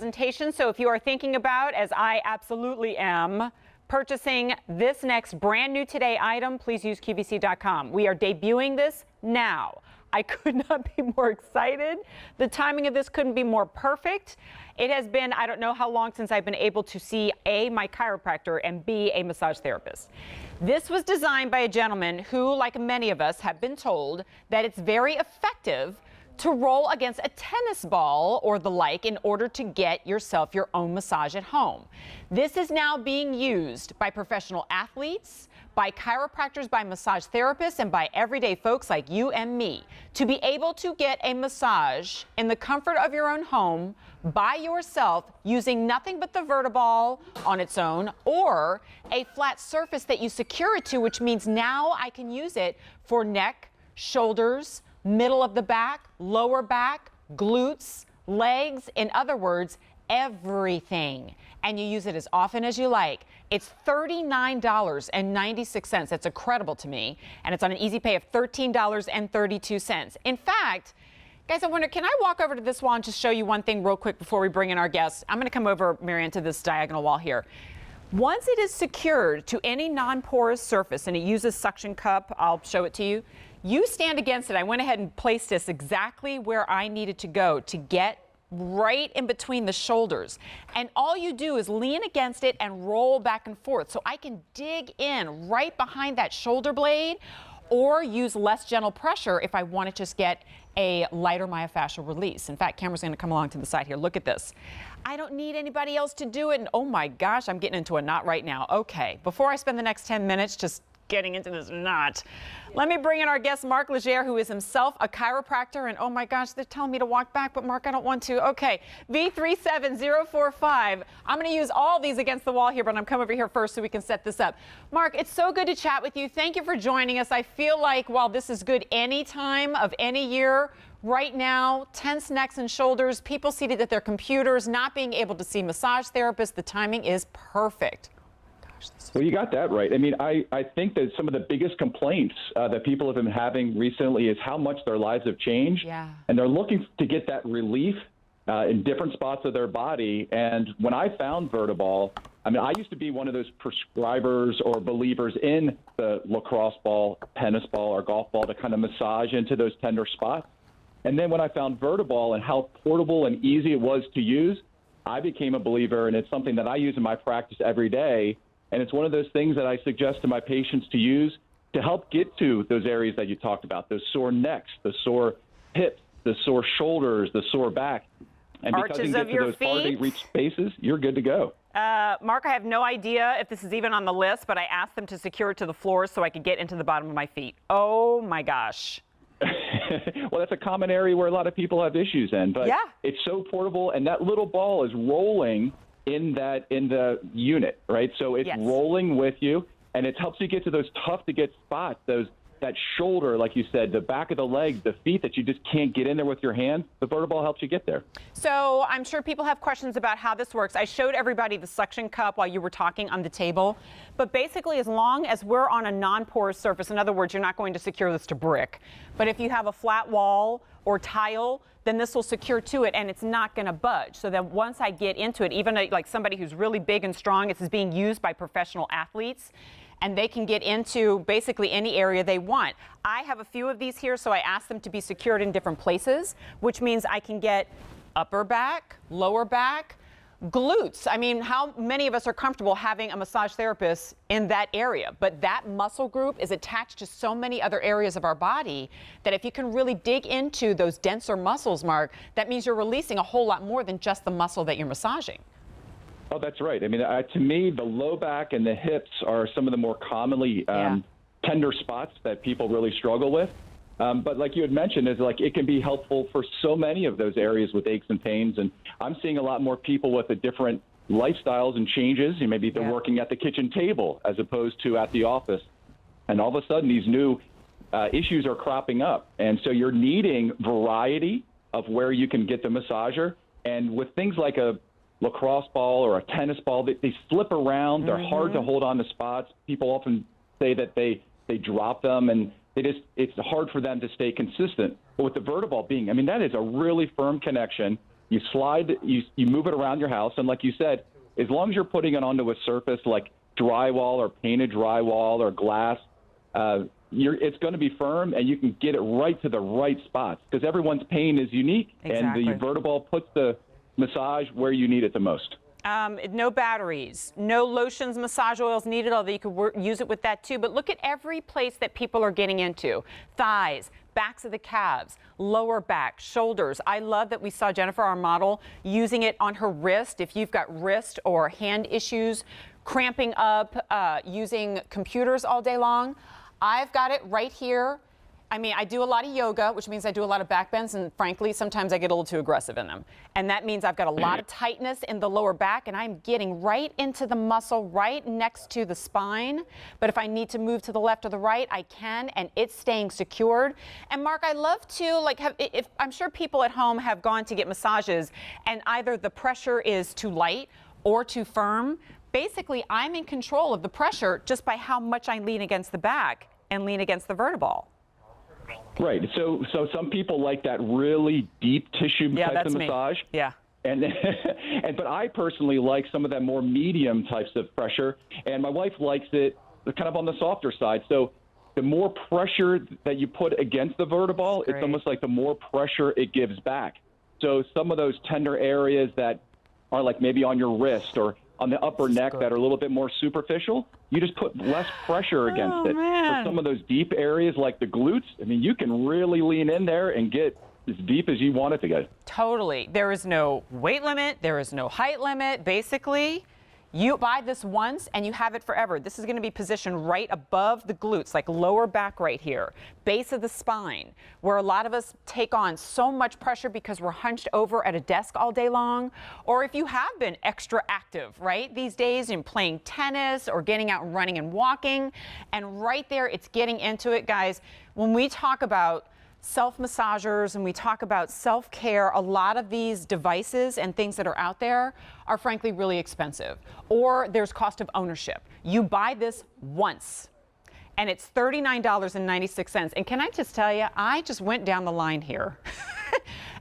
presentation. So if you are thinking about, as I absolutely am, purchasing this next brand new today item, please use QVC.com. We are debuting this now. I could not be more excited. The timing of this couldn't be more perfect. It has been, I don't know how long since I've been able to see A, my chiropractor, and B, a massage therapist. This was designed by a gentleman who, like many of us, have been told that it's very effective to roll against a tennis ball or the like in order to get yourself your own massage at home. This is now being used by professional athletes, by chiropractors, by massage therapists, and by everyday folks like you and me to be able to get a massage in the comfort of your own home by yourself using nothing but the Vertiball on its own or a flat surface that you secure it to, which means now I can use it for neck, shoulders, middle of the back, lower back, glutes, legs, in other words, everything. And you use it as often as you like. It's $39.96. That's incredible to me. And it's on an easy pay of $13.32. In fact, guys, I wonder, can I walk over to this wall and just show you one thing real quick before we bring in our guests? I'm going to come over, Marianne, to this diagonal wall here. Once it is secured to any non-porous surface, and it uses suction cup, I'll show it to you, you stand against it. I went ahead and placed this exactly where I needed to go to get right in between the shoulders. And all you do is lean against it and roll back and forth. So I can dig in right behind that shoulder blade or use less gentle pressure if I want to just get a lighter myofascial release. In fact, camera's going to come along to the side here. Look at this. I don't need anybody else to do it. And oh my gosh, I'm getting into a knot right now. Okay, before I spend the next 10 minutes just getting into this knot, let me bring in our guest, Mark Legere, who is himself a chiropractor. And oh my gosh, they're telling me to walk back, but Mark, I don't want to. Okay, V37045. I'm going to use all these against the wall here, but I'm coming over here first so we can set this up. Mark, it's so good to chat with you. Thank you for joining us. I feel like while this is good any time of any year, right now, tense necks and shoulders, people seated at their computers, not being able to see massage therapists, the timing is perfect. Well, you got that right. I mean, I think that some of the biggest complaints that people have been having recently is how much their lives have changed. Yeah. And they're looking to get that relief in different spots of their body. And when I found Vertiball, I mean, I used to be one of those prescribers or believers in the lacrosse ball, tennis ball, or golf ball to kind of massage into those tender spots. And then when I found Vertiball and how portable and easy it was to use, I became a believer, and it's something that I use in my practice every day. And it's one of those things that I suggest to my patients to use to help get to those areas that you talked about, those sore necks, the sore hips, the sore shoulders, the sore back. And because you get to those hard-to-reach spaces, you're good to go. Mark, I have no idea if this is even on the list, but I asked them to secure it to the floor so I could get into the bottom of my feet. Oh, my gosh. Well, that's a common area where a lot of people have issues in. But yeah, it's so portable, and that little ball is rolling in the unit, right? So it's rolling with you, and it helps you get to those tough to get spots, that shoulder, like you said, the back of the leg, the feet that you just can't get in there with your hands. The Vertiball helps you get there. So I'm sure people have questions about how this works. I showed everybody the suction cup while you were talking on the table, but basically as long as we're on a non-porous surface, in other words, you're not going to secure this to brick, but if you have a flat wall or tile, then this will secure to it and it's not going to budge. So then once I get into it, even like somebody who's really big and strong, this is being used by professional athletes, and they can get into basically any area they want. I have a few of these here, so I asked them to be secured in different places, which means I can get upper back, lower back, glutes. I mean, how many of us are comfortable having a massage therapist in that area? But that muscle group is attached to so many other areas of our body that if you can really dig into those denser muscles, Mark, that means you're releasing a whole lot more than just the muscle that you're massaging. Oh, that's right. I mean, to me, the low back and the hips are some of the more commonly tender spots that people really struggle with. But like you had mentioned, is like it can be helpful for so many of those areas with aches and pains. And I'm seeing a lot more people with the different lifestyles and changes. Maybe they're working at the kitchen table as opposed to at the office. And all of a sudden, these new issues are cropping up. And so you're needing variety of where you can get the massager. And with things like a lacrosse ball or a tennis ball, they slip around. They're hard to hold on to spots. People often say that they drop them, and it's hard for them to stay consistent. But with the Vertiball being, I mean, that is a really firm connection. you slide, you move it around your house. And like you said, as long as you're putting it onto a surface like drywall or painted drywall or glass, it's going to be firm, and you can get it right to the right spots because everyone's pain is unique. Exactly. And the Vertiball puts the massage where you need it the most. No batteries, no lotions, massage oils needed, although you could use it with that too. But look at every place that people are getting into. Thighs, backs of the calves, lower back, shoulders. I love that we saw Jennifer, our model, using it on her wrist. If you've got wrist or hand issues, cramping up, using computers all day long, I've got it right here. I mean, I do a lot of yoga, which means I do a lot of back bends, and frankly, sometimes I get a little too aggressive in them. And that means I've got a lot of tightness in the lower back, and I'm getting right into the muscle right next to the spine. But if I need to move to the left or the right, I can, and it's staying secured. And Mark, I love to, I'm sure people at home have gone to get massages, and either the pressure is too light or too firm. Basically, I'm in control of the pressure just by how much I lean against the back and lean against the Vertiball. Right. So some people like that really deep tissue type of massage. Me. Yeah. But I personally like some of that more medium types of pressure, and my wife likes it kind of on the softer side. So the more pressure that you put against the Vertiball, it's almost like the more pressure it gives back. So some of those tender areas that are like maybe on your wrist or on the upper neck that are a little bit more superficial, you just put less pressure against it. Man. For some of those deep areas like the glutes, I mean, you can really lean in there and get as deep as you want it to go. Totally. There is no weight limit. There is no height limit. Basically, you buy this once and you have it forever. This is going to be positioned right above the glutes, like lower back right here, base of the spine, where a lot of us take on so much pressure because we're hunched over at a desk all day long, or if you have been extra active, right, these days in playing tennis or getting out and running and walking, and right there it's getting into it, guys. When we talk about self-massagers and we talk about self-care, a lot of these devices and things that are out there are frankly really expensive, or there's cost of ownership. You buy this once and it's $39.96. And can I just tell you, I just went down the line here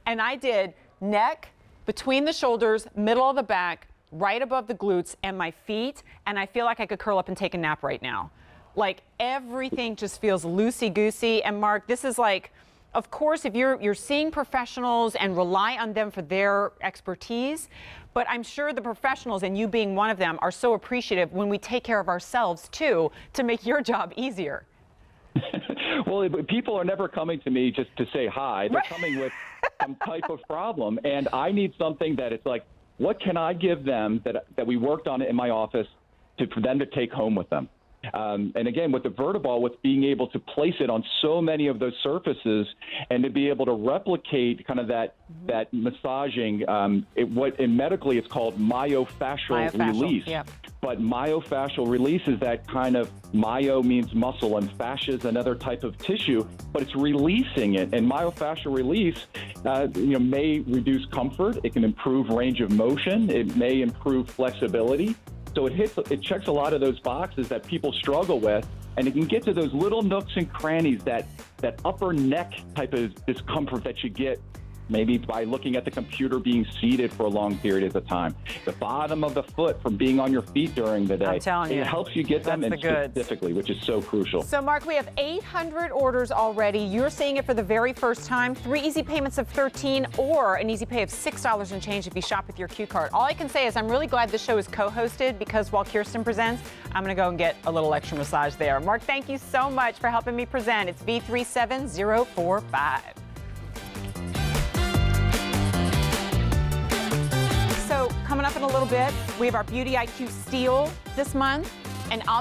and I did neck, between the shoulders, middle of the back, right above the glutes, and my feet, and I feel like I could curl up and take a nap right now. Like everything just feels loosey-goosey. And Mark, this is like, of course, if you're seeing professionals and rely on them for their expertise, but I'm sure the professionals, and you being one of them, are so appreciative when we take care of ourselves too to make your job easier. Well, people are never coming to me just to say hi. They're coming with some type of problem, and I need something that it's like, what can I give them that we worked on it in my office for them to take home with them? And again, with the Vertiball, with being able to place it on so many of those surfaces and to be able to replicate kind of that massaging, what in medically it's called myofascial release. Yep. But myofascial release is that kind of, myo means muscle and fascia is another type of tissue, but it's releasing it. And myofascial release, may reduce comfort. It can improve range of motion. It may improve flexibility. So it checks a lot of those boxes that people struggle with, and it can get to those little nooks and crannies, that upper neck type of discomfort that you get maybe by looking at the computer being seated for a long period of time. The bottom of the foot from being on your feet during the day. I'm telling you. It helps you get them in specifically, which is so crucial. So, Mark, we have 800 orders already. You're seeing it for the very first time. 3 easy payments of $13 or an easy pay of $6 and change if you shop with your Q card. All I can say is I'm really glad this show is co-hosted because while Kirsten presents, I'm going to go and get a little extra massage there. Mark, thank you so much for helping me present. It's V37045. So coming up in a little bit, we have our Beauty IQ Steal this month, and I'll